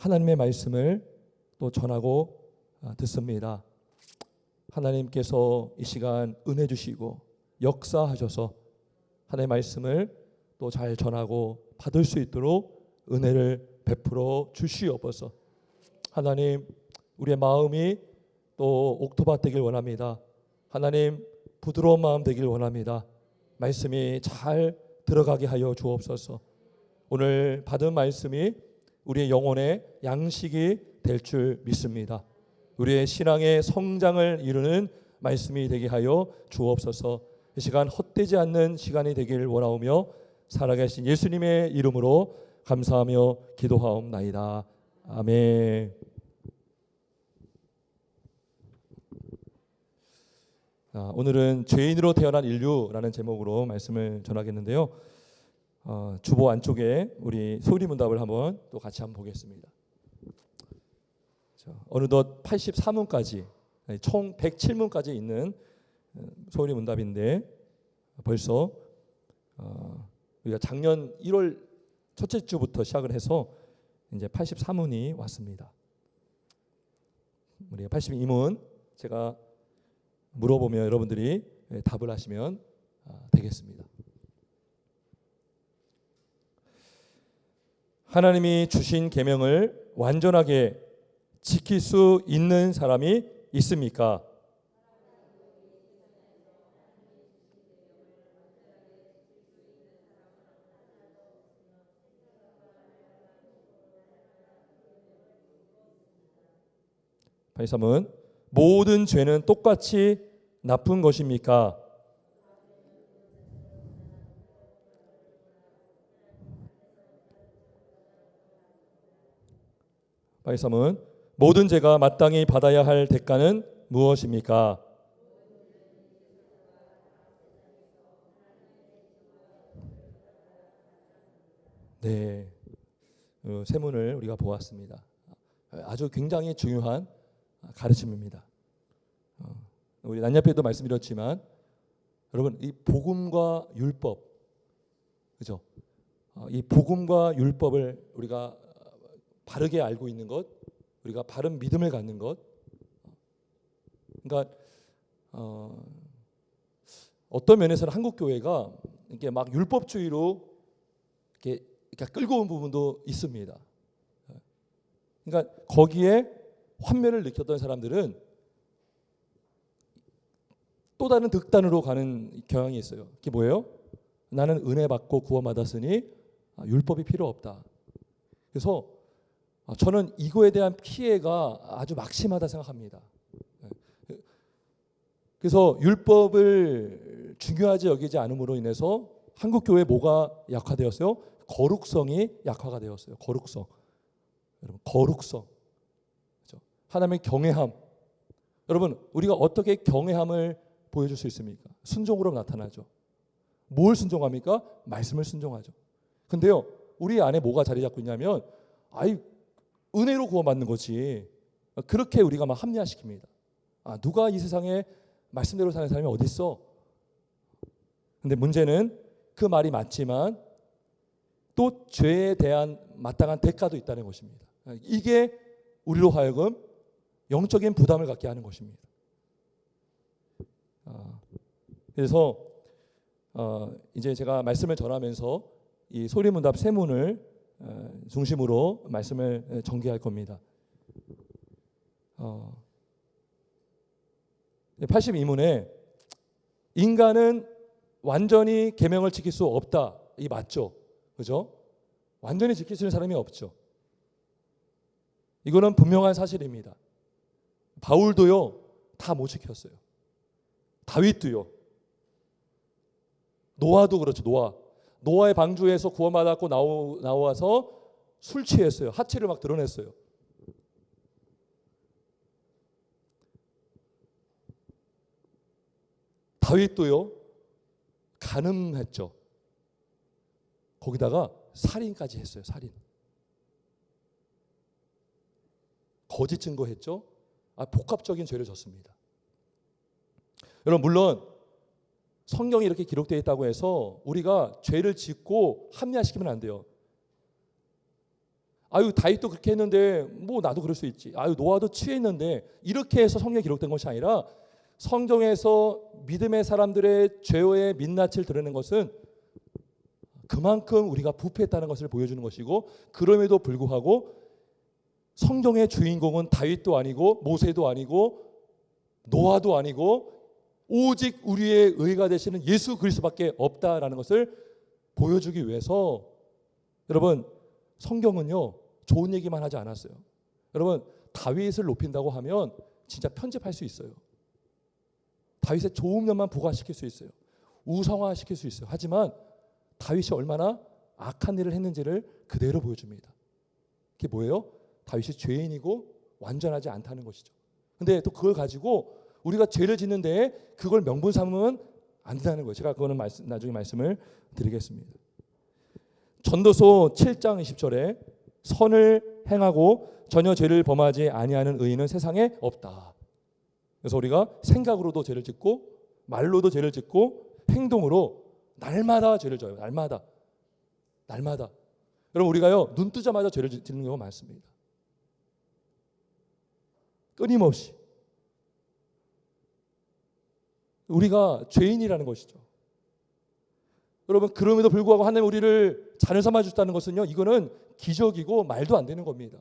하나님의 말씀을 또 전하고 듣습니다. 하나님께서 이 시간 은혜 주시고 역사하셔서 하나님의 말씀을 또 잘 전하고 받을 수 있도록 은혜를 베풀어 주시옵소서. 하나님, 우리의 마음이 또 옥토밭 되길 원합니다. 하나님, 부드러운 마음 되길 원합니다. 말씀이 잘 들어가게 하여 주옵소서. 오늘 받은 말씀이 우리의 영혼의 양식이 될 줄 믿습니다. 우리의 신앙의 성장을 이루는 말씀이 되게 하여 주옵소서. 이 시간 헛되지 않는 시간이 되길 원하오며 살아계신 예수님의 이름으로 감사하며 기도하옵나이다. 아멘. 오늘은 죄인으로 태어난 인류라는 제목으로 말씀을 전하겠는데요. 주보 안쪽에 우리 소리문답을 한번 또 같이 한번 보겠습니다. 어느덧 83문까지 총 107문까지 있는 소리문답인데 벌써 우리가 작년 1월 첫째 주부터 시작을 해서 이제 83문이 왔습니다. 우리가 82문 제가 물어보면 여러분들이 답을 하시면 되겠습니다. 하나님이 주신 계명을 완전하게 지킬 수 있는 사람이 있습니까? (83은) 모든 죄는 똑같이 나쁜 것입니까? (83은) 모든 죄가 마땅히 받아야 할 대가는 무엇입니까? 네, 세문을 우리가 보았습니다. 아주 굉장히 중요한 가르침입니다. 우리 난야페도 말씀드렸지만 여러분, 이 복음과 율법, 그죠? 이 복음과 율법을 우리가 바르게 알고 있는 것, 우리가 바른 믿음을 갖는 것, 그러니까 어떤 면에서는 한국 교회가 이렇게 막 율법주의로 이렇게 끌고 온 부분도 있습니다. 그러니까 거기에 환멸을 느꼈던 사람들은 또 다른 득단으로 가는 경향이 있어요. 그게 뭐예요? 나는 은혜 받고 구원받았으니 율법이 필요 없다. 그래서 저는 이거에 대한 피해가 아주 막심하다 생각합니다. 그래서 율법을 중요하지 여기지 않음으로 인해서 한국 교회 뭐가 약화되었어요? 거룩성이 약화가 되었어요. 거룩성. 여러분, 거룩성. 그렇죠? 하나님의 경외함. 여러분, 우리가 어떻게 경외함을 보여줄 수 있습니까? 순종으로 나타나죠. 뭘 순종합니까? 말씀을 순종하죠. 근데요, 우리 안에 뭐가 자리 잡고 있냐면, 은혜로 구원받는 거지. 그렇게 우리가 막 합리화시킵니다. 누가 이 세상에 말씀대로 사는 사람이 어디 있어? 근데 문제는 그 말이 맞지만 또 죄에 대한 마땅한 대가도 있다는 것입니다. 이게 우리로 하여금 영적인 부담을 갖게 하는 것입니다. 그래서 이제 제가 말씀을 전하면서 이 소리문답 세문을 중심으로 말씀을 전개할 겁니다. 82문에 인간은 완전히 계명을 지킬 수 없다. 이 맞죠? 그죠? 완전히 지킬 수 있는 사람이 없죠. 이거는 분명한 사실입니다. 바울도요, 다 못 지켰어요. 다윗도요. 노아도 그렇죠. 노아의 방주에서 구원받았고 나와서 술 취했어요. 하체를 막 드러냈어요. 다윗도요, 간음했죠. 거기다가 살인까지 했어요. 살인. 거짓 증거했죠. 복합적인 죄를 졌습니다. 여러분, 물론 성경이 이렇게 기록되어 있다고 해서 우리가 죄를 짓고 합리화시키면 안 돼요. 아유 다윗도 그렇게 했는데 뭐 나도 그럴 수 있지. 아유 노아도 취했는데 이렇게 해서 성경에 기록된 것이 아니라 성경에서 믿음의 사람들의 죄의 민낯을 드러낸 것은 그만큼 우리가 부패했다는 것을 보여주는 것이고 그럼에도 불구하고 성경의 주인공은 다윗도 아니고 모세도 아니고 노아도 아니고 오직 우리의 의가 되시는 예수 그리스도밖에 없다라는 것을 보여주기 위해서 여러분 성경은요 좋은 얘기만 하지 않았어요. 여러분 다윗을 높인다고 하면 진짜 편집할 수 있어요. 다윗의 좋은 면만 부각시킬 수 있어요. 우상화시킬 수 있어요. 하지만 다윗이 얼마나 악한 일을 했는지를 그대로 보여줍니다. 그게 뭐예요? 다윗이 죄인이고 완전하지 않다는 것이죠. 근데 또 그걸 가지고 우리가 죄를 짓는데 그걸 명분 삼으면 안 된다는 거예요. 제가 그거는 나중에 말씀을 드리겠습니다. 전도서 7장 20절에 선을 행하고 전혀 죄를 범하지 아니하는 의인은 세상에 없다. 그래서 우리가 생각으로도 죄를 짓고 말로도 죄를 짓고 행동으로 날마다 죄를 져요. 날마다. 여러분 우리가요 눈 뜨자마자 죄를 짓는 경우가 많습니다. 끊임없이. 우리가 죄인이라는 것이죠. 여러분 그럼에도 불구하고 하나님 우리를 자녀 삼아 주셨다는 것은요 이거는 기적이고 말도 안 되는 겁니다.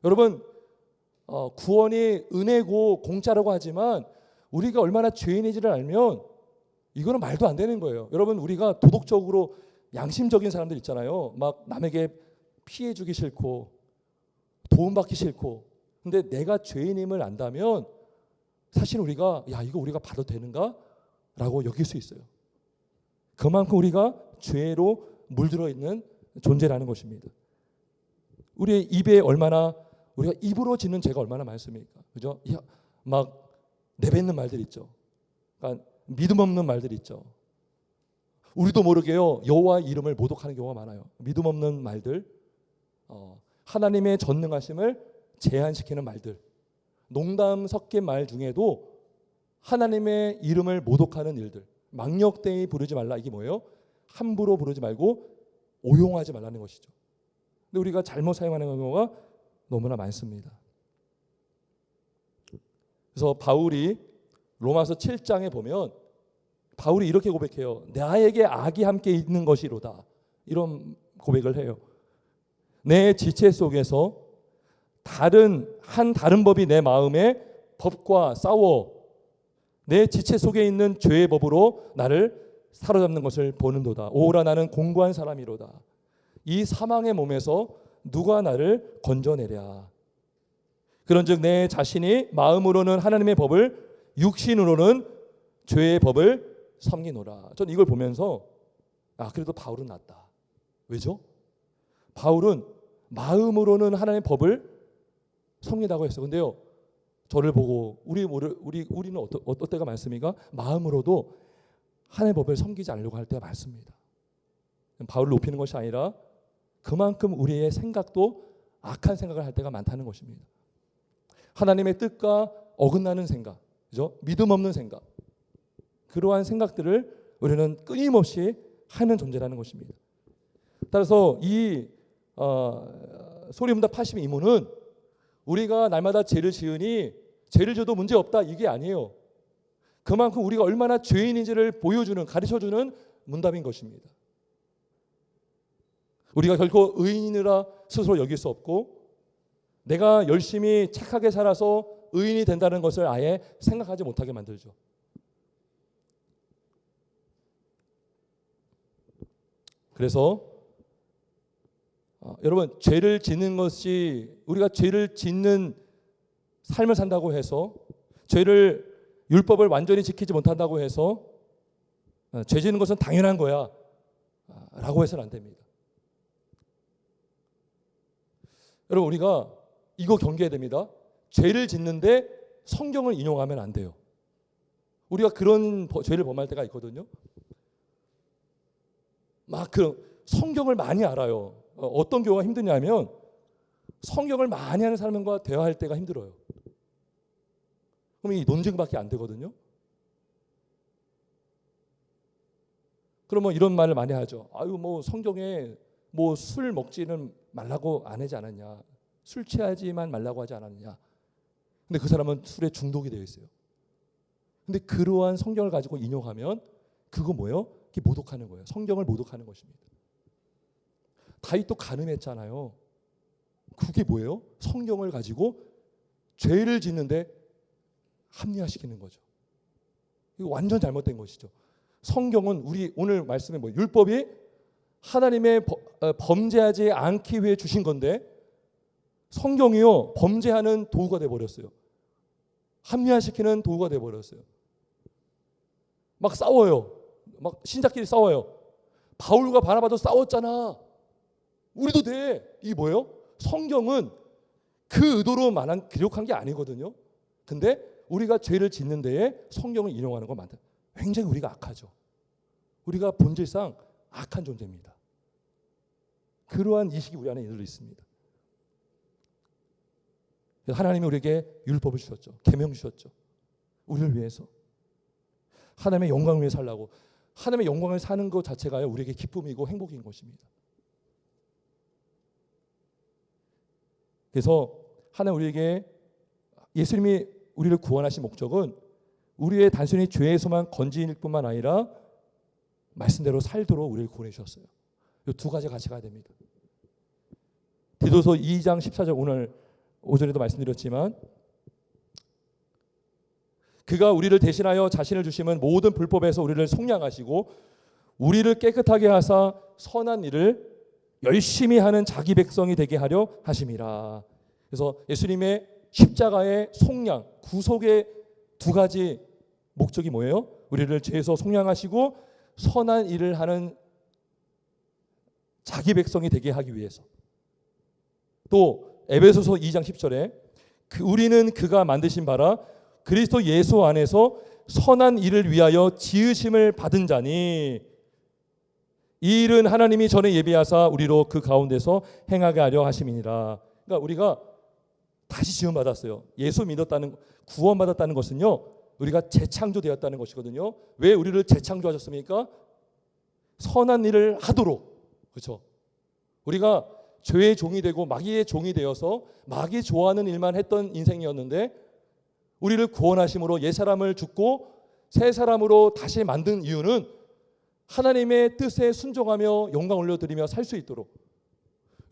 여러분 구원이 은혜고 공짜라고 하지만 우리가 얼마나 죄인인지를 알면 이거는 말도 안 되는 거예요. 여러분 우리가 도덕적으로 양심적인 사람들 있잖아요. 막 남에게 피해 주기 싫고 도움받기 싫고 근데 내가 죄인임을 안다면 사실 우리가 야 이거 우리가 봐도 되는가? 라고 여길 수 있어요. 그만큼 우리가 죄로 물들어 있는 존재라는 것입니다. 우리의 입에 얼마나 우리가 입으로 짓는 죄가 얼마나 많습니까? 그죠? 막 내뱉는 말들 있죠. 그러니까 믿음 없는 말들 있죠. 우리도 모르게요 여호와의 이름을 모독하는 경우가 많아요. 믿음 없는 말들, 하나님의 전능하심을 제한시키는 말들, 농담 섞인 말 중에도 하나님의 이름을 모독하는 일들, 망령되이 부르지 말라. 이게 뭐예요? 함부로 부르지 말고 오용하지 말라는 것이죠. 근데 우리가 잘못 사용하는 경우가 너무나 많습니다. 그래서 바울이 로마서 7장에 보면 바울이 이렇게 고백해요. 나에게 악이 함께 있는 것이로다. 이런 고백을 해요. 내 지체 속에서 다른 법이 내 마음에 법과 싸워 내 지체 속에 있는 죄의 법으로 나를 사로잡는 것을 보는도다. 오라 나는 공고한 사람이로다. 이 사망의 몸에서 누가 나를 건져내랴. 그런즉 내 자신이 마음으로는 하나님의 법을 육신으로는 죄의 법을 섬기노라. 전 이걸 보면서 그래도 바울은 낫다. 왜죠? 바울은 마음으로는 하나님의 법을 섬긴다고 했어요. 근데요, 저를 보고 우리는 어떨 때가 많습니까? 마음으로도 하나님의 법을 섬기지 않으려고 할 때가 많습니다. 바울을 높이는 것이 아니라 그만큼 우리의 생각도 악한 생각을 할 때가 많다는 것입니다. 하나님의 뜻과 어긋나는 생각, 그죠? 믿음 없는 생각, 그러한 생각들을 우리는 끊임없이 하는 존재라는 것입니다. 따라서 이 소리문답 82문은 우리가 날마다 죄를 지으니 죄를 져도 문제없다 이게 아니에요. 그만큼 우리가 얼마나 죄인인지를 보여주는, 가르쳐주는 문답인 것입니다. 우리가 결코 의인이라 스스로 여길 수 없고 내가 열심히 착하게 살아서 의인이 된다는 것을 아예 생각하지 못하게 만들죠. 그래서 여러분 죄를 짓는 것이 우리가 죄를 짓는 삶을 산다고 해서 죄를 율법을 완전히 지키지 못한다고 해서 죄 짓는 것은 당연한 거야 라고 해서는 안 됩니다. 여러분 우리가 이거 경계해야 됩니다. 죄를 짓는데 성경을 인용하면 안 돼요. 우리가 그런 죄를 범할 때가 있거든요. 막 그 성경을 많이 알아요. 어떤 경우가 힘드냐면 성경을 많이 하는 사람과 대화할 때가 힘들어요. 그럼 이 논쟁밖에 안 되거든요. 그러면 이런 말을 많이 하죠. 아유 뭐 성경에 뭐 술 먹지는 말라고 안 하지 않았냐? 술 취하지만 말라고 하지 않았느냐? 근데 그 사람은 술에 중독이 되어 있어요. 근데 그러한 성경을 가지고 인용하면 그거 뭐예요? 그게 모독하는 거예요. 성경을 모독하는 것입니다. 다윗도 간음했잖아요. 그게 뭐예요? 성경을 가지고 죄를 짓는데 합리화시키는 거죠. 이거 완전 잘못된 것이죠. 성경은 우리 오늘 말씀에 뭐 율법이 하나님의 범죄하지 않기 위해 주신 건데 성경이요 범죄하는 도구가 돼 버렸어요. 합리화시키는 도구가 돼 버렸어요. 막 싸워요. 막 신자끼리 싸워요. 바울과 바나바도 싸웠잖아. 우리도 돼. 이게 뭐예요? 성경은 그 의도로 기록한 게 아니거든요. 근데 우리가 죄를 짓는 데에 성경을 인용하는 건 맞다. 굉장히 우리가 악하죠. 우리가 본질상 악한 존재입니다. 그러한 이식이 우리 안에 늘 있습니다. 하나님이 우리에게 율법을 주셨죠. 계명 주셨죠. 우리를 위해서. 하나님의 영광을 위해 살라고. 하나님의 영광을 사는 것 자체가 우리에게 기쁨이고 행복인 것입니다. 그래서 하나님 우리에게 예수님이 우리를 구원하신 목적은 우리의 단순히 죄에서만 건지일 뿐만 아니라 말씀대로 살도록 우리를 구원해 주셨어요. 이 두 가지 같이 가야 됩니다. 디도서 2장 14절 오늘 오전에도 말씀드렸지만 그가 우리를 대신하여 자신을 주심은 모든 불법에서 우리를 속량하시고 우리를 깨끗하게 하사 선한 일을 열심히 하는 자기 백성이 되게 하려 하심이라. 그래서 예수님의 십자가의 속량, 구속의 두 가지 목적이 뭐예요? 우리를 죄에서 속량하시고 선한 일을 하는 자기 백성이 되게 하기 위해서. 또 에베소서 2장 10절에 우리는 그가 만드신 바라 그리스도 예수 안에서 선한 일을 위하여 지으심을 받은 자니 이 일은 하나님이 전에 예비하사 우리로 그 가운데서 행하게 하려 하심이니라. 그러니까 우리가 다시 지음받았어요. 예수 믿었다는 구원받았다는 것은요. 우리가 재창조되었다는 것이거든요. 왜 우리를 재창조하셨습니까? 선한 일을 하도록. 그렇죠? 우리가 죄의 종이 되고 마귀의 종이 되어서 마귀 좋아하는 일만 했던 인생이었는데 우리를 구원하심으로 옛 사람을 죽고 새 사람으로 다시 만든 이유는 하나님의 뜻에 순종하며 영광 올려드리며 살 수 있도록.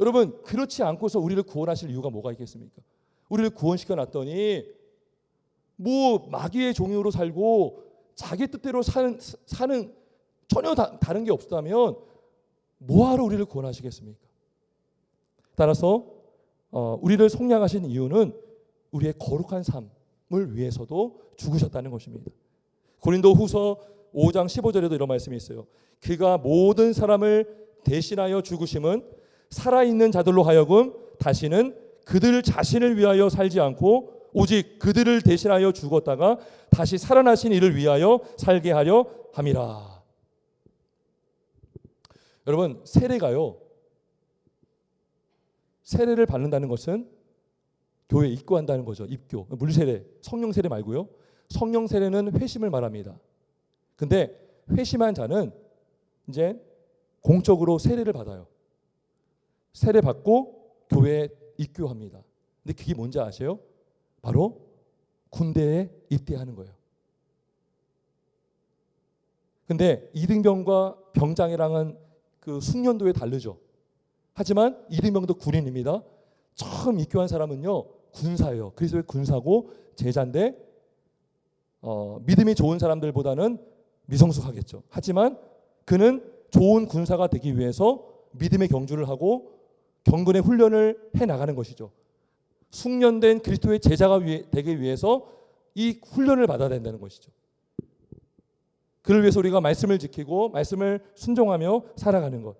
여러분 그렇지 않고서 우리를 구원하실 이유가 뭐가 있겠습니까? 우리를 구원시켜 놨더니 뭐 마귀의 종으로 살고 자기 뜻대로 사는 전혀 다른 게 없다면 뭐하러 우리를 구원하시겠습니까? 따라서 우리를 속량하신 이유는 우리의 거룩한 삶을 위해서도 죽으셨다는 것입니다. 고린도후서 5장 15절에도 이런 말씀이 있어요. 그가 모든 사람을 대신하여 죽으심은 살아있는 자들로 하여금 다시는 그들 자신을 위하여 살지 않고 오직 그들을 대신하여 죽었다가 다시 살아나신 이를 위하여 살게 하려 함이라. 여러분 세례를 받는다는 것은 교회에 입교한다는 거죠. 입교, 물세례, 성령 세례 말고요. 성령 세례는 회심을 말합니다. 근데 회심한 자는 이제 공적으로 세례를 받아요. 세례 받고 교회에 입교합니다. 근데 그게 뭔지 아세요? 바로 군대에 입대하는 거예요. 근데 이등병과 병장이랑은 그 숙련도에 다르죠. 하지만 이등병도 군인입니다. 처음 입교한 사람은요 군사예요. 그리스도의 군사고 제자인데 믿음이 좋은 사람들보다는 미성숙하겠죠. 하지만 그는 좋은 군사가 되기 위해서 믿음의 경주를 하고 경건의 훈련을 해나가는 것이죠. 숙련된 그리스도의 제자가 되기 위해서 이 훈련을 받아야 된다는 것이죠. 그를 위해서 우리가 말씀을 지키고 말씀을 순종하며 살아가는 것.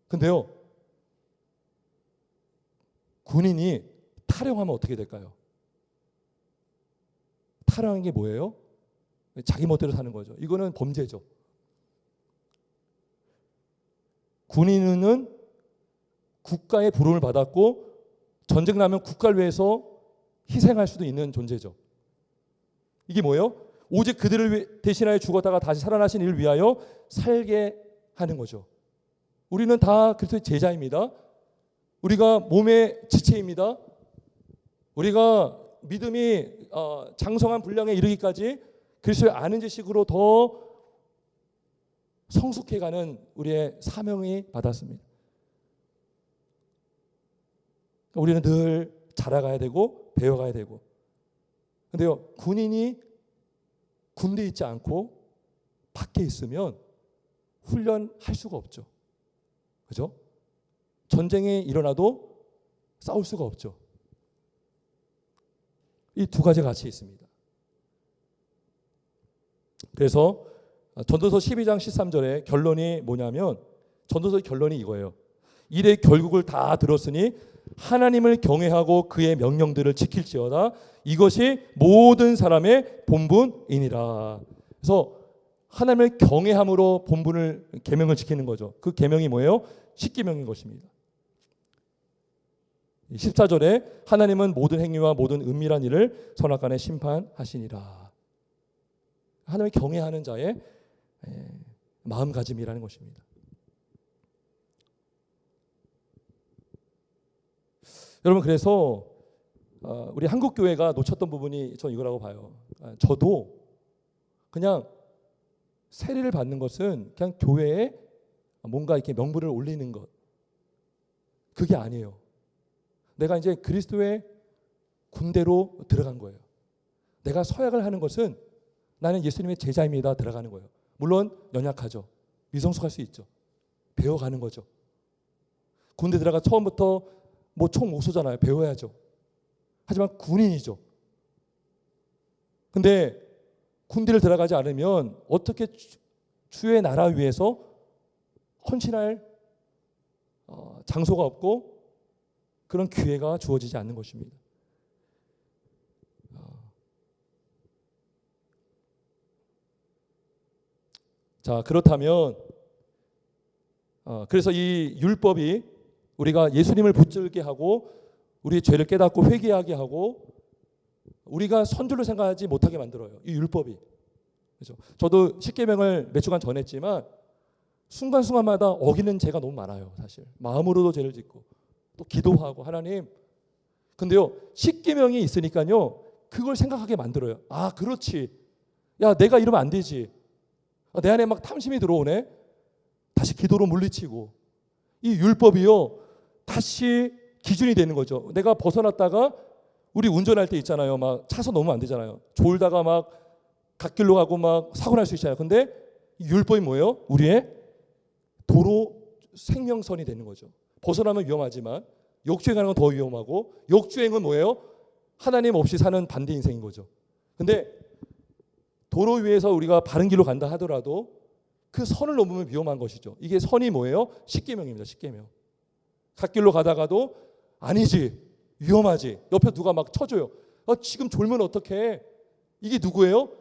근데요, 군인이 탈영하면 어떻게 될까요? 탈영한 게 뭐예요? 자기 멋대로 사는 거죠. 이거는 범죄죠. 군인은 국가의 부름을 받았고 전쟁 나면 국가를 위해서 희생할 수도 있는 존재죠. 이게 뭐예요? 오직 그들을 대신하여 죽었다가 다시 살아나신 이를 위하여 살게 하는 거죠. 우리는 다 그리스도의 제자입니다. 우리가 몸의 지체입니다. 우리가 믿음이 장성한 분량에 이르기까지 그리스도의 아는 지식으로 더 성숙해가는 우리의 사명이 받았습니다. 우리는 늘 자라가야 되고 배워가야 되고. 근데요, 군인이 군대에 있지 않고 밖에 있으면 훈련할 수가 없죠. 그죠? 전쟁이 일어나도 싸울 수가 없죠. 이 두 가지가 같이 있습니다. 그래서 전도서 12장 13절의 결론이 뭐냐면, 전도서의 결론이 이거예요. 일의 결국을 다 들었으니 하나님을 경외하고 그의 명령들을 지킬지어다. 이것이 모든 사람의 본분이니라. 그래서 하나님을 경외함으로 본분을, 계명을 지키는 거죠. 그 계명이 뭐예요? 십계명인 것입니다. 14절에 하나님은 모든 행위와 모든 은밀한 일을 선악간에 심판하시니라. 하나님을 경외하는 자의 마음가짐이라는 것입니다. 여러분, 그래서 우리 한국교회가 놓쳤던 부분이 전 이거라고 봐요. 저도 그냥 세례를 받는 것은 그냥 교회에 뭔가 이렇게 명분을 올리는 것, 그게 아니에요. 내가 이제 그리스도의 군대로 들어간 거예요. 내가 서약을 하는 것은 나는 예수님의 제자입니다 들어가는 거예요. 물론 연약하죠. 미성숙할 수 있죠. 배워가는 거죠. 군대 들어가 처음부터 뭐 총 못 쏘잖아요. 배워야죠. 하지만 군인이죠. 근데 군대를 들어가지 않으면 어떻게 주의 나라 위해서 헌신할 장소가 없고 그런 기회가 주어지지 않는 것입니다. 자, 그렇다면 그래서 이 율법이 우리가 예수님을 붙들게 하고 우리의 죄를 깨닫고 회개하게 하고 우리가 선줄로 생각하지 못하게 만들어요. 이 율법이. 그렇죠? 저도 십계명을 몇 주간 전했지만 순간순간마다 어기는 죄가 너무 많아요. 사실 마음으로도 죄를 짓고 또 기도하고 하나님. 근데요, 십계명이 있으니까요 그걸 생각하게 만들어요. 아, 그렇지. 야, 내가 이러면 안 되지. 내 안에 막 탐심이 들어오네. 다시 기도로 물리치고. 이 율법이요 다시 기준이 되는 거죠. 내가 벗어났다가 우리 운전할 때 있잖아요. 막 차선 넘으면 안 되잖아요. 졸다가 막 갓길로 가고 막 사고 날 수 있잖아요. 근데 이 율법이 뭐예요? 우리의 도로 생명선이 되는 거죠. 벗어나면 위험하지만 역주행하는 건 더 위험하고, 역주행은 뭐예요? 하나님 없이 사는 반대 인생인 거죠. 근데 도로 위에서 우리가 바른 길로 간다 하더라도 그 선을 넘으면 위험한 것이죠. 이게 선이 뭐예요? 십계명입니다. 십계명. 갓길로 가다가도 아니지, 위험하지. 옆에 누가 막 쳐줘요. 지금 졸면 어떡해? 이게 누구예요?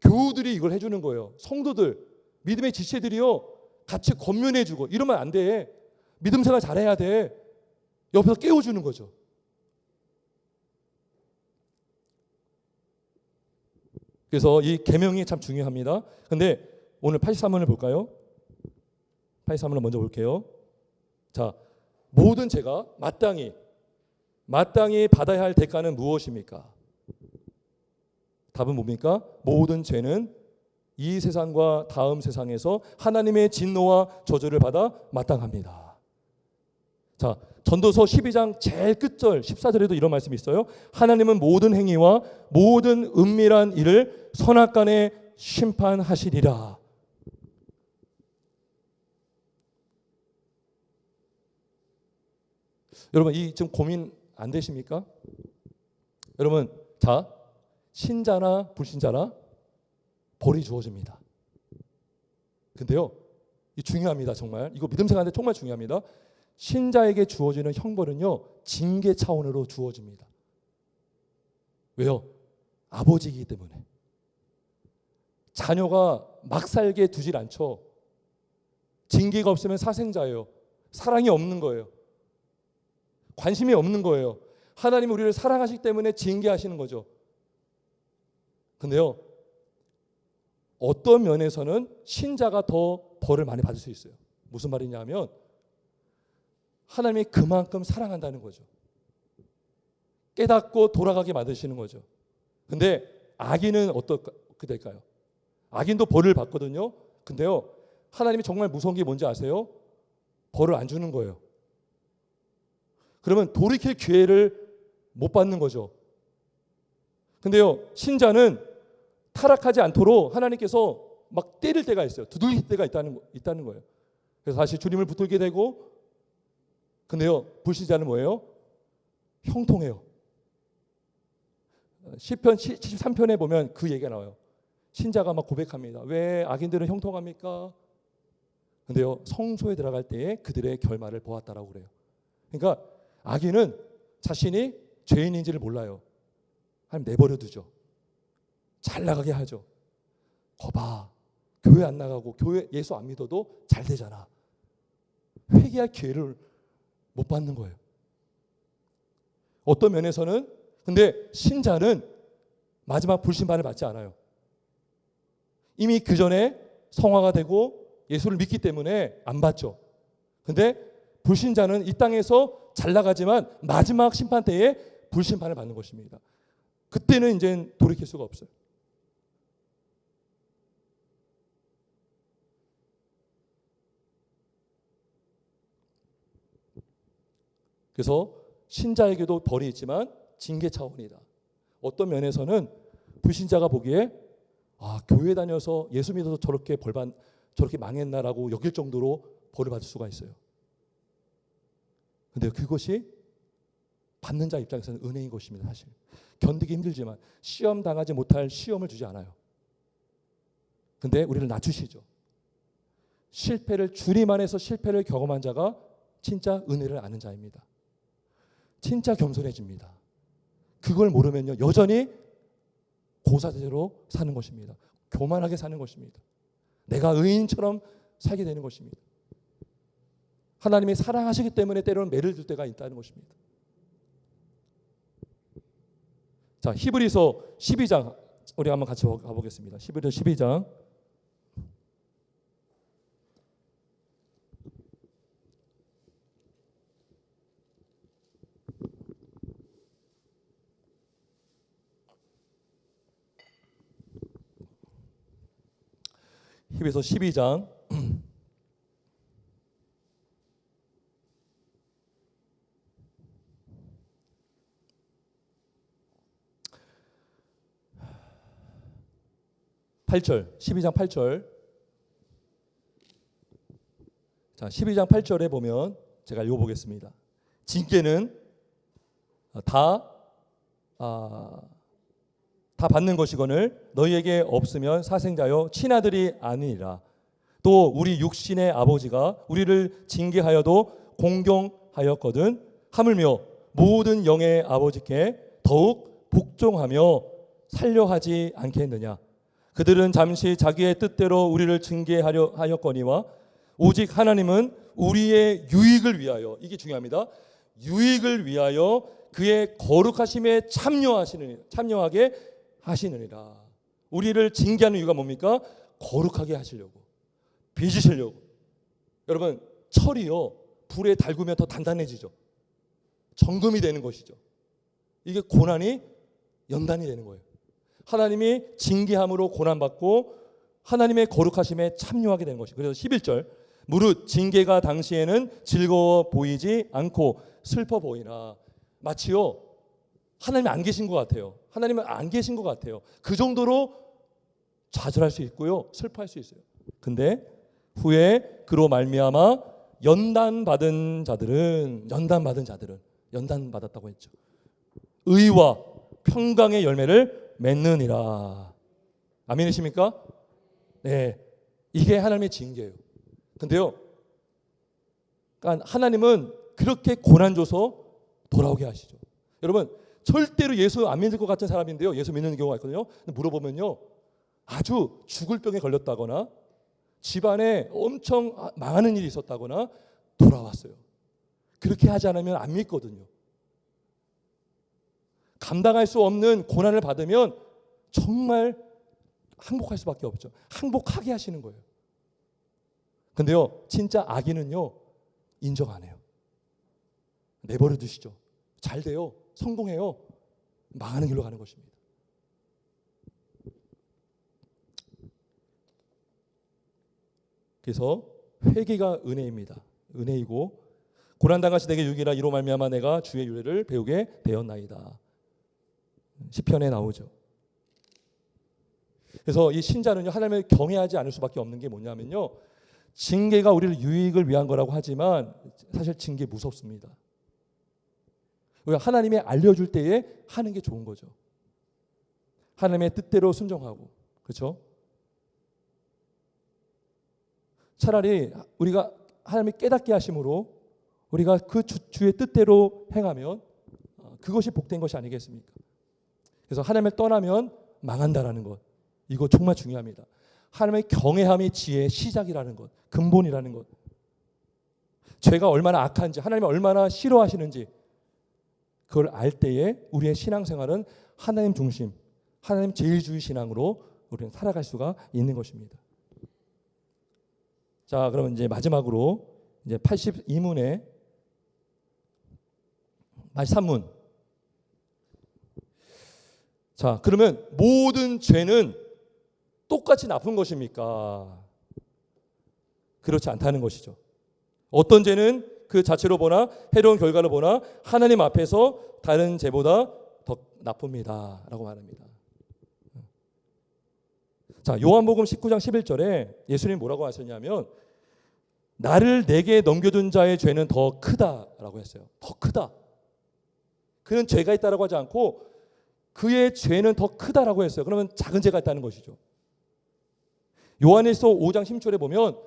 교우들이 이걸 해주는 거예요. 성도들, 믿음의 지체들이요 같이 권면해주고. 이러면 안 돼. 믿음 생활 잘해야 돼. 옆에서 깨워주는 거죠. 그래서 이 계명이 참 중요합니다. 근데 오늘 83원을 볼까요? 83원을 먼저 볼게요. 자, 모든 죄가 마땅히 받아야 할 대가는 무엇입니까? 답은 뭡니까? 모든 죄는 이 세상과 다음 세상에서 하나님의 진노와 저주를 받아 마땅합니다. 자, 전도서 12장 제일 끝절 14절에도 이런 말씀이 있어요. 하나님은 모든 행위와 모든 은밀한 일을 선악간에 심판하시리라. 여러분, 이 지금 고민 안 되십니까? 여러분, 자, 신자나 불신자나 벌이 주어집니다. 근데요, 이 중요합니다. 정말 이거 믿음 생활인데 정말 중요합니다. 신자에게 주어지는 형벌은요 징계 차원으로 주어집니다. 왜요? 아버지이기 때문에. 자녀가 막 살게 두질 않죠. 징계가 없으면 사생자예요. 사랑이 없는 거예요. 관심이 없는 거예요. 하나님이 우리를 사랑하시기 때문에 징계하시는 거죠. 근데요, 어떤 면에서는 신자가 더 벌을 많이 받을 수 있어요. 무슨 말이냐면 하나님이 그만큼 사랑한다는 거죠. 깨닫고 돌아가게 만드시는 거죠. 근데 악인은 어떻게 될까요? 악인도 벌을 받거든요. 근데요, 하나님이 정말 무서운 게 뭔지 아세요? 벌을 안 주는 거예요. 그러면 돌이킬 기회를 못 받는 거죠. 근데요, 신자는 타락하지 않도록 하나님께서 막 때릴 때가 있어요. 두들길 때가 있다는 거예요. 그래서 다시 주님을 붙들게 되고, 근데요, 불신자는 뭐예요? 형통해요. 시편 73편에 보면 그 얘기가 나와요. 신자가 막 고백합니다. 왜 악인들은 형통합니까? 근데요, 성소에 들어갈 때에 그들의 결말을 보았다라고 그래요. 그러니까 악인은 자신이 죄인인지를 몰라요. 하나님 내버려 두죠. 잘 나가게 하죠. 거봐, 교회 안 나가고 교회 예수 안 믿어도 잘 되잖아. 회개할 기회를 못 받는 거예요. 어떤 면에서는 근데 신자는 마지막 불신판을 받지 않아요. 이미 그 전에 성화가 되고 예수를 믿기 때문에 안 받죠. 근데 불신자는 이 땅에서 잘 나가지만 마지막 심판 때에 불신판을 받는 것입니다. 그때는 이제 돌이킬 수가 없어요. 그래서 신자에게도 벌이 있지만 징계 차원이다. 어떤 면에서는 불신자가 보기에 교회 다녀서 예수 믿어서 저렇게 저렇게 망했나라고 여길 정도로 벌을 받을 수가 있어요. 근데 그것이 받는 자 입장에서는 은혜인 것입니다. 사실 견디기 힘들지만 시험 당하지 못할 시험을 주지 않아요. 근데 우리를 낮추시죠. 주님 안에서 실패를 경험한 자가 진짜 은혜를 아는 자입니다. 진짜 겸손해집니다. 그걸 모르면요, 여전히 고사제로 사는 것입니다. 교만하게 사는 것입니다. 내가 의인처럼 살게 되는 것입니다. 하나님이 사랑하시기 때문에 때로는 매를 들 때가 있다는 것입니다. 자, 히브리서 12장 우리 한번 같이 가보겠습니다. 히브리서 12장 히브리서 12장 8절, 12장 8절. 자, 12장 8절에 보면 제가 읽어보겠습니다. 징계는 다 받는 것이거늘 너희에게 없으면 사생자여 친아들이 아니니라. 또 우리 육신의 아버지가 우리를 징계하여도 공경하였거든 하물며 모든 영의 아버지께 더욱 복종하며 살려 하지 않겠느냐. 그들은 잠시 자기의 뜻대로 우리를 징계하려 하였거니와 오직 하나님은 우리의 유익을 위하여, 이게 중요합니다. 유익을 위하여 그의 거룩하심에 참여하게 하시느니라. 우리를 징계하는 이유가 뭡니까? 거룩하게 하시려고, 빚으시려고. 여러분, 철이요 불에 달구면 더 단단해지죠. 정금이 되는 것이죠. 이게 고난이 연단이 되는 거예요. 하나님이 징계함으로 고난받고 하나님의 거룩하심에 참여하게 되는 것이죠. 그래서 11절 무릇 징계가 당시에는 즐거워 보이지 않고 슬퍼 보이나. 마치요 하나님이 안 계신 것 같아요. 하나님은 안 계신 것 같아요. 그 정도로 좌절할 수 있고요, 슬퍼할 수 있어요. 근데 후에 그로 말미암아 연단받은 자들은 연단받았다고 했죠. 의와 평강의 열매를 맺느니라. 아멘이십니까? 네, 이게 하나님의 징계예요. 근데요, 그러니까 하나님은 그렇게 고난 줘서 돌아오게 하시죠. 여러분, 절대로 예수 안 믿을 것 같은 사람인데요, 예수 믿는 경우가 있거든요. 물어보면요, 아주 죽을 병에 걸렸다거나 집안에 엄청 망하는 일이 있었다거나 돌아왔어요. 그렇게 하지 않으면 안 믿거든요. 감당할 수 없는 고난을 받으면 정말 항복할 수밖에 없죠. 항복하게 하시는 거예요. 근데요, 진짜 악인은요 인정 안 해요. 내버려 두시죠. 잘 돼요. 성공해요. 망하는 길로 가는 것입니다. 그래서 회개가 은혜입니다. 은혜이고 고난당하시 내게 유익이라 이로 말미암아 내가 주의 유례를 배우게 되었나이다. 시편에 나오죠. 그래서 이 신자는요, 하나님을 경외하지 않을 수밖에 없는 게 뭐냐면요, 징계가 우리를 유익을 위한 거라고 하지만 사실 징계 무섭습니다. 우리가 하나님이 알려줄 때에 하는 게 좋은 거죠. 하나님의 뜻대로 순종하고, 그렇죠? 차라리 우리가 하나님이 깨닫게 하심으로 우리가 그 주의 뜻대로 행하면 그것이 복된 것이 아니겠습니까? 그래서 하나님을 떠나면 망한다라는 것, 이거 정말 중요합니다. 하나님의 경외함이 지혜의 시작이라는 것, 근본이라는 것. 죄가 얼마나 악한지, 하나님이 얼마나 싫어하시는지 그걸 알 때에 우리의 신앙생활은 하나님 중심, 하나님 제일주의 신앙으로 우리는 살아갈 수가 있는 것입니다. 자, 그러면 이제 마지막으로 이제 82문의 마지막문. 자, 그러면 모든 죄는 똑같이 나쁜 것입니까? 그렇지 않다는 것이죠. 어떤 죄는 그 자체로 보나 해로운 결과로 보나 하나님 앞에서 다른 죄보다 더 나쁩니다 라고 말합니다. 자, 요한복음 19장 11절에 예수님이 뭐라고 하셨냐면 나를 내게 넘겨준 자의 죄는 더 크다라고 했어요. 더 크다. 그는 죄가 있다라고 하지 않고 그의 죄는 더 크다라고 했어요. 그러면 작은 죄가 있다는 것이죠. 요한일서 5장 16절에 보면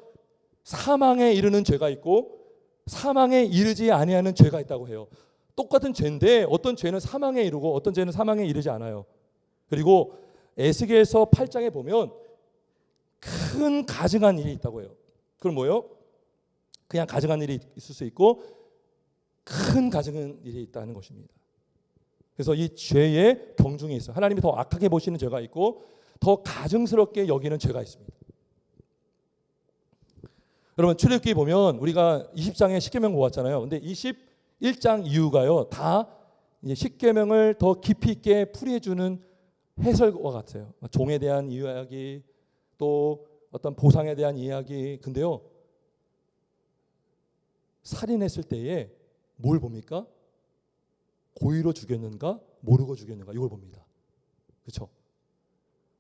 사망에 이르는 죄가 있고 사망에 이르지 아니하는 죄가 있다고 해요. 똑같은 죄인데 어떤 죄는 사망에 이르고 어떤 죄는 사망에 이르지 않아요. 그리고 에스겔서 8장에 보면 큰 가증한 일이 있다고 해요. 그건 뭐예요? 그냥 가증한 일이 있을 수 있고 큰 가증한 일이 있다는 것입니다. 그래서 이 죄의 경중이 있어요. 하나님이 더 악하게 보시는 죄가 있고 더 가증스럽게 여기는 죄가 있습니다. 여러분 출애굽기 보면 우리가 20장에 십계명 모았잖아요. 근데 21장 이유가요, 다 이제 십계명을 더 깊이 있게 풀이해주는 해설과 같아요. 종에 대한 이야기, 또 어떤 보상에 대한 이야기. 근데요, 살인했을 때에 뭘 봅니까? 고의로 죽였는가, 모르고 죽였는가, 이걸 봅니다. 그렇죠?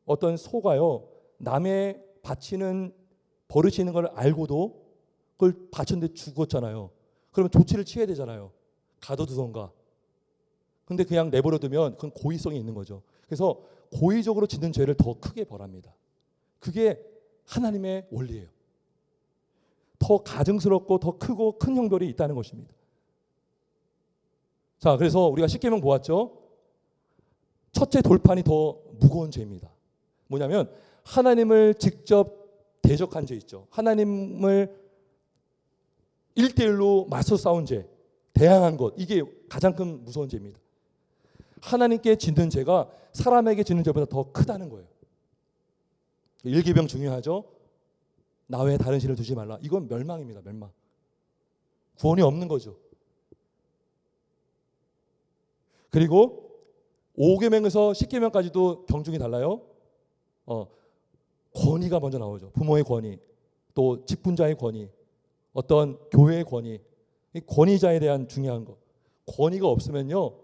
어떤 소가요, 남의 바치는 버릇이는 걸 알고도 그걸 바쳤는데 죽었잖아요. 그러면 조치를 취해야 되잖아요. 가둬두던가. 근데 그냥 내버려두면 그건 고의성이 있는 거죠. 그래서 고의적으로 짓는 죄를 더 크게 벌합니다. 그게 하나님의 원리예요. 더 가증스럽고 더 크고 큰 형벌이 있다는 것입니다. 자, 그래서 우리가 십계명 보았죠. 첫째 돌판이 더 무거운 죄입니다. 뭐냐면 하나님을 직접 대적한 죄 있죠. 하나님을 1대1로 맞서 싸운 죄, 대항한 것, 이게 가장 큰 무서운 죄입니다. 하나님께 짓는 죄가 사람에게 짓는 죄보다 더 크다는 거예요. 일기병 중요하죠. 나 외에 다른 신을 두지 말라. 이건 멸망입니다. 멸망. 구원이 없는 거죠. 그리고 5계명에서 10계명까지도 경중이 달라요. 권위가 먼저 나오죠. 부모의 권위, 또 직분자의 권위, 어떤 교회의 권위, 이 권위자에 대한 중요한 것. 권위가 없으면요,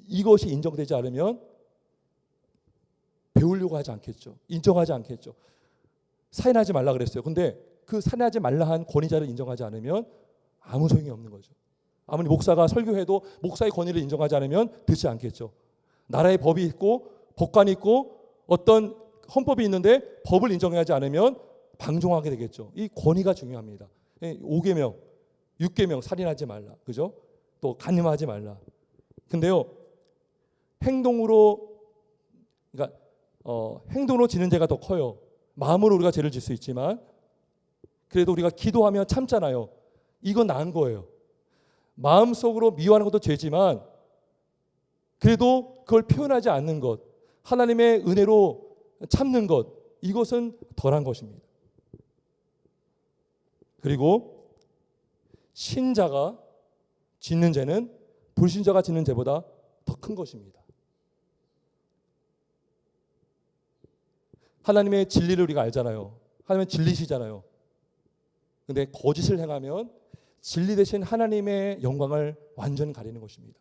이것이 인정되지 않으면 배우려고 하지 않겠죠. 인정하지 않겠죠. 살인하지 말라 그랬어요. 근데 그 살인하지 말라 한 권위자를 인정하지 않으면 아무 소용이 없는 거죠. 아무리 목사가 설교해도 목사의 권위를 인정하지 않으면 듣지 않겠죠. 나라의 법이 있고 법관이 있고 어떤 헌법이 있는데 법을 인정하지 않으면 방종하게 되겠죠. 이 권위가 중요합니다. 5계명, 6계명 살인하지 말라. 그죠? 또 간음하지 말라. 근데요, 행동으로, 그러니까 행동으로 지는 죄가 더 커요. 마음으로 우리가 죄를 질 수 있지만 그래도 우리가 기도하면 참잖아요. 이건 나은 거예요. 마음속으로 미워하는 것도 죄지만 그래도 그걸 표현하지 않는 것, 하나님의 은혜로 참는 것, 이것은 덜한 것입니다. 그리고 신자가 짓는 죄는 불신자가 짓는 죄보다 더 큰 것입니다. 하나님의 진리를 우리가 알잖아요. 하나님은 진리시잖아요. 근데 거짓을 행하면 진리 대신 하나님의 영광을 완전히 가리는 것입니다.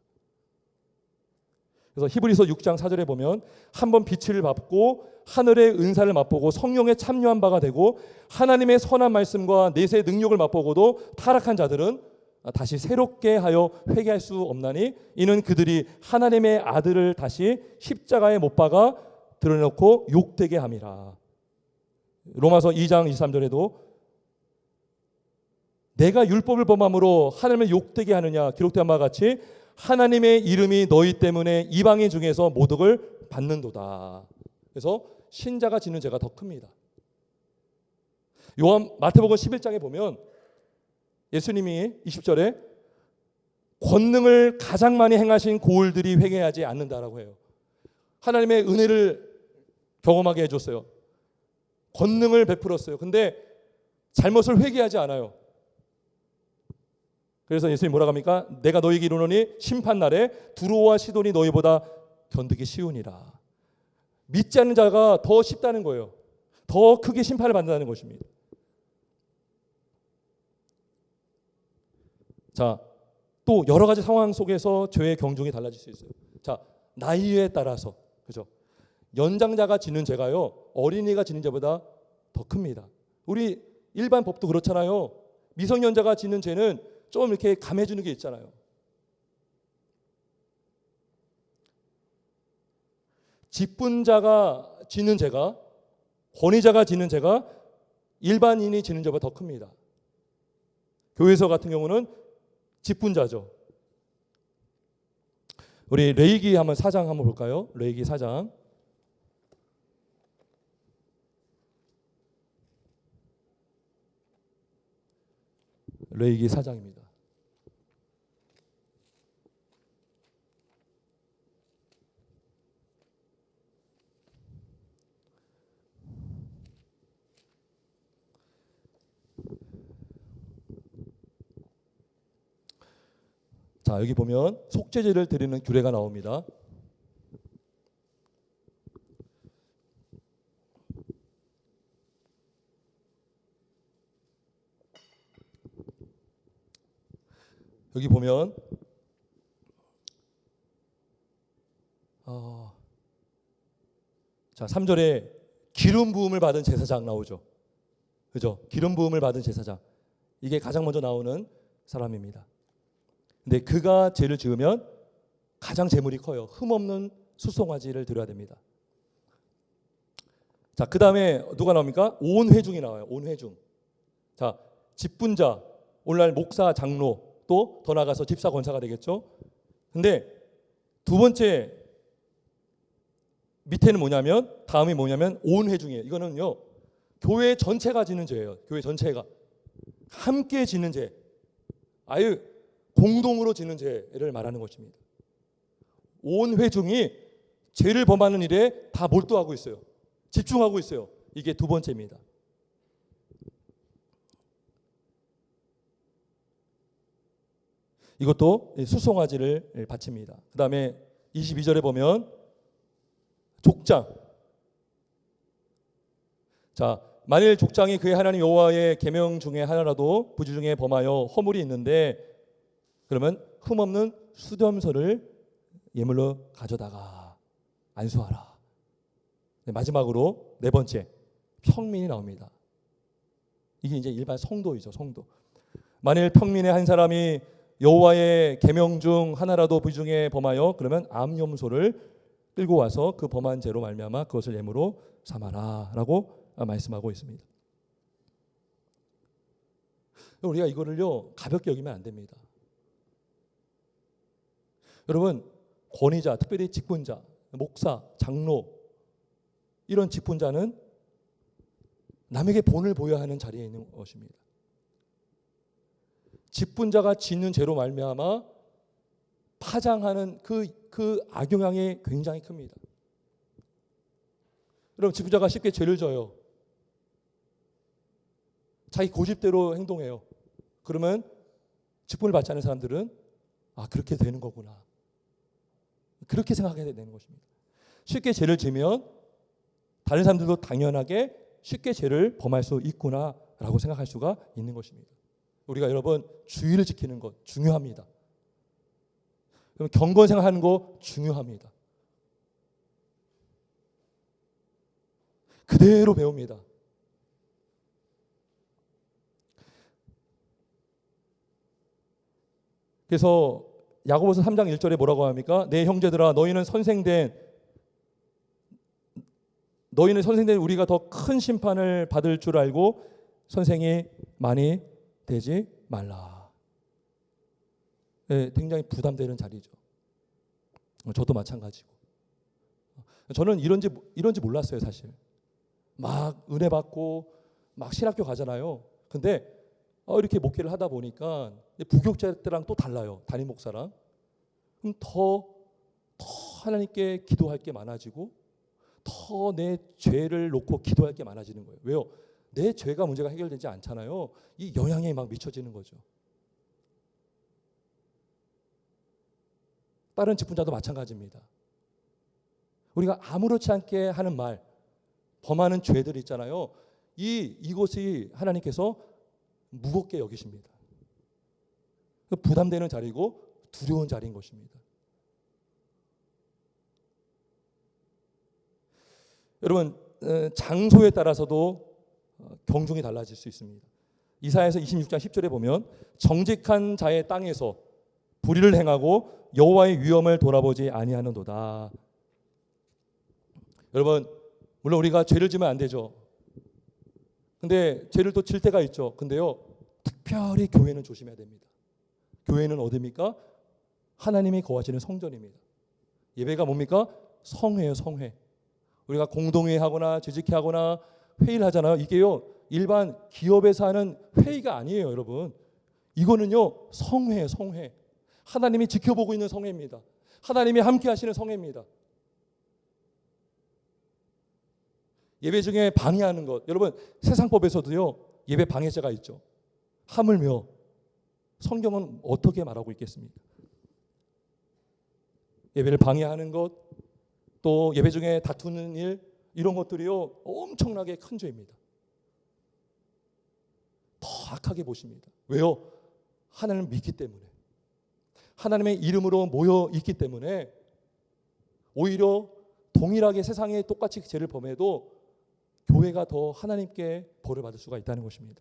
그래서 히브리서 6장 4절에 보면 한번 빛을 받고 하늘의 은사를 맛보고 성령에 참여한 바가 되고 하나님의 선한 말씀과 내세의 능력을 맛보고도 타락한 자들은 다시 새롭게 하여 회개할 수 없나니 이는 그들이 하나님의 아들을 다시 십자가에 못 박아 드러내놓고 욕되게 함이라. 로마서 2장 23절에도 내가 율법을 범함으로 하나님을 욕되게 하느냐 기록된 바와 같이 하나님의 이름이 너희 때문에 이방인 중에서 모독을 받는도다. 그래서 신자가 짓는 죄가 더 큽니다. 마태복음 11장에 보면 예수님이 20절에 권능을 가장 많이 행하신 고을들이 회개하지 않는다라고 해요. 하나님의 은혜를 경험하게 해줬어요. 권능을 베풀었어요. 근데 잘못을 회개하지 않아요. 그래서 예수님이 뭐라고 합니까? 내가 너희에게 이르노니 심판날에 두로와 시돈이 너희보다 견디기 쉬우니라. 믿지 않는 자가 더 쉽다는 거예요. 더 크게 심판을 받는다는 것입니다. 자, 또 여러 가지 상황 속에서 죄의 경중이 달라질 수 있어요. 자, 나이에 따라서 그죠? 연장자가 짓는 죄가요 어린이가 짓는 죄보다 더 큽니다. 우리 일반 법도 그렇잖아요. 미성년자가 짓는 죄는 좀 이렇게 감해주는 게 있잖아요. 직분자가 짓는 죄가 권위자가 짓는 죄가 일반인이 짓는 죄보다 더 큽니다. 교회에서 같은 경우는 직분자죠. 우리 레위기 한번 4장 한번 볼까요? 레위기 4장. 레위기 4장입니다. 자, 여기 보면 속죄제를 드리는 규례가 나옵니다. 여기 보면 자 3절에 기름 부음을 받은 제사장 나오죠. 그죠? 기름 부음을 받은 제사장. 이게 가장 먼저 나오는 사람입니다. 근데 그가 죄를 지으면 가장 재물이 커요. 흠없는 수송아지를 드려야 됩니다. 자, 그 다음에 누가 나옵니까? 온 회중이 나와요. 온 회중. 자, 직분자, 오늘날 목사, 장로, 또 더 나가서 집사, 권사가 되겠죠. 근데 두 번째 밑에는 뭐냐면 다음이 뭐냐면 온 회중이에요. 이거는요 교회 전체가 지는 죄예요. 교회 전체가 함께 지는 죄, 아유 공동으로 지는 죄를 말하는 것입니다. 온 회중이 죄를 범하는 일에 다 몰두하고 있어요. 집중하고 있어요. 이게 두 번째입니다. 이것도 수송아지를 바칩니다. 그 다음에 22절에 보면 족장. 자, 만일 족장이 그의 하나님 여호와의 계명 중에 하나라도 부주 중에 범하여 허물이 있는데 그러면 흠없는 수염소를 예물로 가져다가 안수하라. 마지막으로 네 번째 평민이 나옵니다. 이게 이제 일반 성도이죠. 성도. 만일 평민의 한 사람이 여호와의 계명 중 하나라도 부주 중에 범하여 그러면 암염소를 끌고 와서 그 범한 죄로 말미암아 그것을 예물로 삼아라라고 말씀하고 있습니다. 우리가 이거를요 가볍게 여기면 안 됩니다. 여러분 권위자, 특별히 직분자, 목사, 장로 이런 직분자는 남에게 본을 보여야 하는 자리에 있는 것입니다. 직분자가 짓는 죄로 말미암아 파장하는 그 악영향이 굉장히 큽니다. 여러분 직분자가 쉽게 죄를 져요. 자기 고집대로 행동해요. 그러면 직분을 받지 않은 사람들은 그렇게 되는 거구나. 그렇게 생각해야 되는 것입니다. 쉽게 죄를 지면 다른 사람들도 당연하게 쉽게 죄를 범할 수 있구나라고 생각할 수가 있는 것입니다. 우리가 여러분 주의를 지키는 것 중요합니다. 경건 생활하는 거 중요합니다. 그대로 배웁니다. 그래서 야고보서 3장 1절에 뭐라고 합니까? 내 형제들아 너희는 선생된 우리가 더 큰 심판을 받을 줄 알고 선생이 많이 되지 말라. 네, 굉장히 부담되는 자리죠. 저도 마찬가지고. 저는 이런지 몰랐어요, 사실. 막 은혜 받고 막 신학교 가잖아요. 근데 이렇게 목회를 하다 보니까 부교육자 때랑 또 달라요. 담임 목사랑. 그럼 더 하나님께 기도할 게 많아지고 더 내 죄를 놓고 기도할 게 많아지는 거예요. 왜요? 내 죄가 문제가 해결되지 않잖아요. 이 영향이 막 미쳐지는 거죠. 다른 직분자도 마찬가지입니다. 우리가 아무렇지 않게 하는 말, 범하는 죄들 있잖아요. 이것이 하나님께서 무겁게 여기십니다. 부담되는 자리고 두려운 자리인 것입니다. 여러분 장소에 따라서도 경중이 달라질 수 있습니다. 이사야서 26장 10절에 보면 정직한 자의 땅에서 불의를 행하고 여호와의 위엄을 돌아보지 아니하는도다. 여러분 물론 우리가 죄를 지면 안 되죠. 근데 죄를 또 질 때가 있죠. 근데요 특별히 교회는 조심해야 됩니다. 교회는 어디입니까? 하나님이 거하시는 성전입니다. 예배가 뭡니까? 성회예요, 성회. 우리가 공동회의 하거나 재직회 하거나 회의를 하잖아요. 이게요 일반 기업에서 하는 회의가 아니에요, 여러분. 이거는요 성회예요, 성회. 하나님이 지켜보고 있는 성회입니다. 하나님이 함께 하시는 성회입니다. 예배 중에 방해하는 것, 여러분 세상법에서도요 예배 방해죄가 있죠. 하물며 성경은 어떻게 말하고 있겠습니까? 예배를 방해하는 것, 또 예배 중에 다투는 일, 이런 것들이요 엄청나게 큰 죄입니다. 더 악하게 보십니다. 왜요? 하나님을 믿기 때문에, 하나님의 이름으로 모여 있기 때문에 오히려 동일하게 세상에 똑같이 죄를 범해도 교회가 더 하나님께 벌을 받을 수가 있다는 것입니다.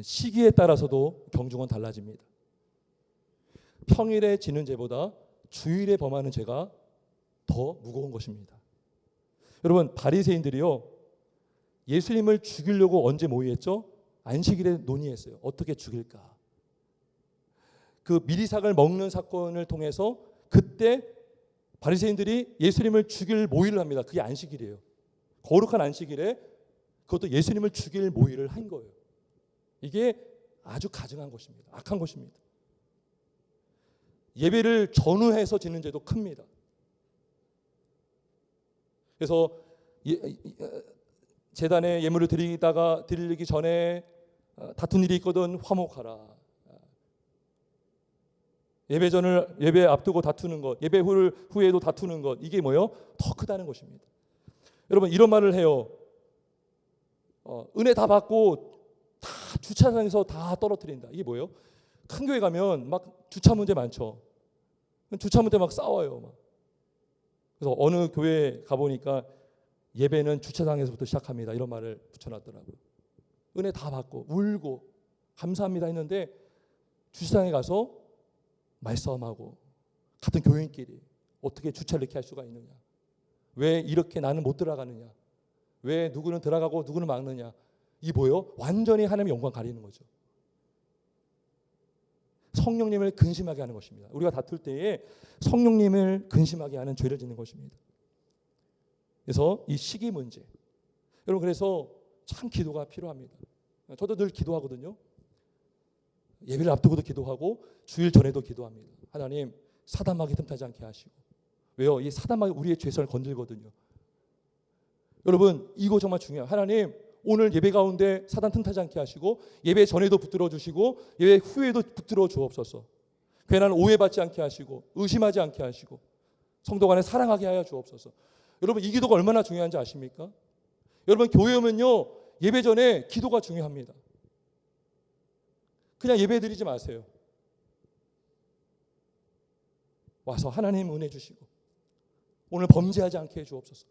시기에 따라서도 경중은 달라집니다. 평일에 지는 죄보다 주일에 범하는 죄가 더 무거운 것입니다. 여러분 바리새인들이요 예수님을 죽이려고 언제 모의했죠? 안식일에 논의했어요. 어떻게 죽일까? 그 미리삭을 먹는 사건을 통해서 그때 바리새인들이 예수님을 죽일 모의를 합니다. 그게 안식일이에요. 거룩한 안식일에 그것도 예수님을 죽일 모의를 한 거예요. 이게 아주 가증한 것입니다. 악한 것입니다. 예배를 전후해서 지는 죄도 큽니다. 그래서 제단에 예물을 드리기 전에 다툰 일이 있거든 화목하라. 예배 앞두고 다투는 것, 예배 후에도 다투는 것, 이게 뭐예요? 더 크다는 것입니다. 여러분 이런 말을 해요. 은혜 다 받고 다 주차장에서 다 떨어뜨린다. 이게 뭐예요? 큰 교회 가면 막 주차 문제 많죠. 주차 문제 막 싸워요. 막. 그래서 어느 교회 가보니까 예배는 주차장에서부터 시작합니다. 이런 말을 붙여놨더라고요. 은혜 다 받고 울고 감사합니다 했는데 주차장에 가서 말싸움하고 같은 교인끼리 어떻게 주차를 이렇게 할 수가 있느냐. 왜 이렇게 나는 못 들어가느냐. 왜 누구는 들어가고 누구는 막느냐. 이 뭐예요? 완전히 하나님의 영광 가리는 거죠. 성령님을 근심하게 하는 것입니다. 우리가 다툴 때에 성령님을 근심하게 하는 죄를 짓는 것입니다. 그래서 이 시기 문제. 여러분 그래서 참 기도가 필요합니다. 저도 늘 기도하거든요. 예배를 앞두고도 기도하고 주일 전에도 기도합니다. 하나님 사단마귀 틈타지 않게 하시고. 왜요? 이 사단마귀 우리의 죄성을 건들거든요. 여러분 이거 정말 중요해요. 하나님 오늘 예배 가운데 사단 틈타지 않게 하시고 예배 전에도 붙들어 주시고 예배 후에도 붙들어 주옵소서. 괜한 오해받지 않게 하시고 의심하지 않게 하시고 성도 간에 사랑하게 하여 주옵소서. 여러분 이 기도가 얼마나 중요한지 아십니까? 여러분 교회 오면요 예배 전에 기도가 중요합니다. 그냥 예배 드리지 마세요. 와서 하나님 은혜 주시고 오늘 범죄하지 않게 해 주옵소서.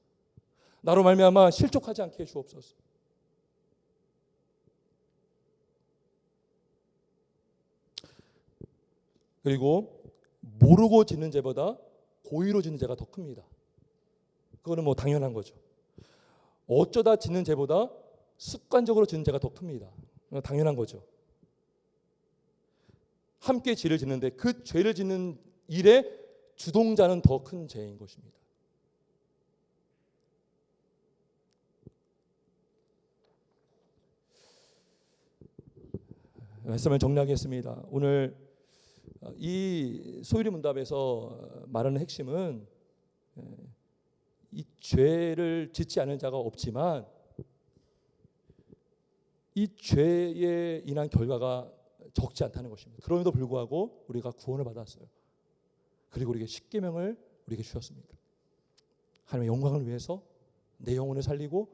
나로 말미암아 실족하지 않게 해 주옵소서. 그리고 모르고 짓는 죄보다 고의로 짓는 죄가 더 큽니다. 그거는 뭐 당연한 거죠. 어쩌다 짓는 죄보다 습관적으로 짓는 죄가 더 큽니다. 당연한 거죠. 함께 죄를 짓는데 그 죄를 짓는 일의 주동자는 더 큰 죄인 것입니다. 말씀을 정리하겠습니다. 오늘 이 소유리 문답에서 말하는 핵심은 이 죄를 짓지 않은 자가 없지만 이 죄에 인한 결과가 적지 않다는 것입니다. 그럼에도 불구하고 우리가 구원을 받았어요. 그리고 우리에게 십계명을 우리에게 주셨습니다. 하나님의 영광을 위해서 내 영혼을 살리고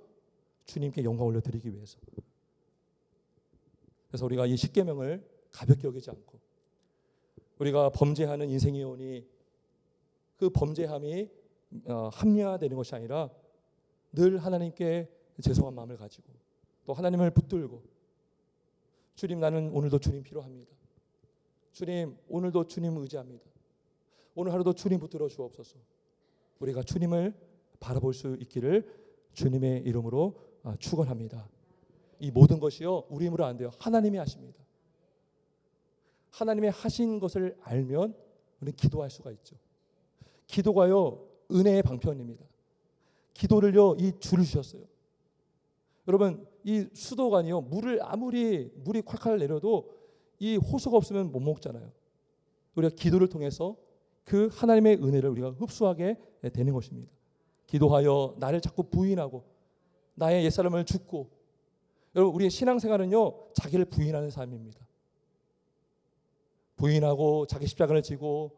주님께 영광을 올려드리기 위해서. 그래서 우리가 이 십계명을 가볍게 여기지 않고 우리가 범죄하는 인생이 오니 그 범죄함이 합리화되는 것이 아니라 늘 하나님께 죄송한 마음을 가지고 또 하나님을 붙들고 주님 나는 오늘도 주님 필요합니다. 주님 오늘도 주님 의지합니다. 오늘 하루도 주님 붙들어 주옵소서. 우리가 주님을 바라볼 수 있기를 주님의 이름으로 축원합니다. 이 모든 것이요 우리 힘으로 안 돼요. 하나님이 하십니다. 하나님의 하신 것을 알면 우리는 기도할 수가 있죠. 기도가요 은혜의 방편입니다. 기도를요 이 줄을 주셨어요. 여러분 이 수도관이요 물을 아무리 물이 콸콸 내려도 이 호수가 없으면 못 먹잖아요. 우리가 기도를 통해서 그 하나님의 은혜를 우리가 흡수하게 되는 것입니다. 기도하여 나를 자꾸 부인하고 나의 옛사람을 죽고 여러분 우리의 신앙생활은요 자기를 부인하는 삶입니다. 부인하고 자기 십자가를 지고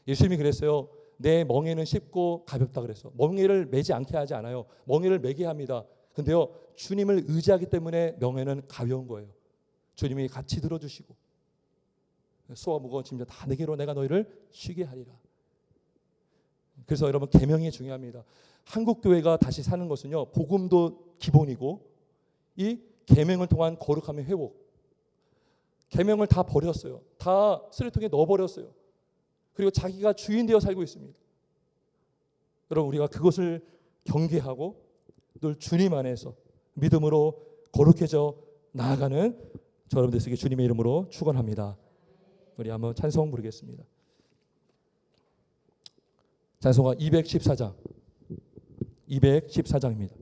예수님이 그랬어요. 내 멍에는 쉽고 가볍다 그랬어. 멍에를 매지 않게 하지 않아요. 멍에를 매게 합니다. 근데요 주님을 의지하기 때문에 멍에는 가벼운 거예요. 주님이 같이 들어주시고 수와 무거운 짐자 다 내게로 내가 너희를 쉬게 하리라. 그래서 여러분 계명이 중요합니다. 한국 교회가 다시 사는 것은요 복음도 기본이고 이 계명을 통한 거룩함의 회복. 계명을 다 버렸어요. 다 쓰레기통에 넣어버렸어요. 그리고 자기가 주인 되어 살고 있습니다. 여러분 우리가 그것을 경계하고 늘 주님 안에서 믿음으로 거룩해져 나아가는 저 여러분들 에게 주님의 이름으로 축원합니다. 우리 한번 찬송 부르겠습니다. 찬송가 214장 214장입니다.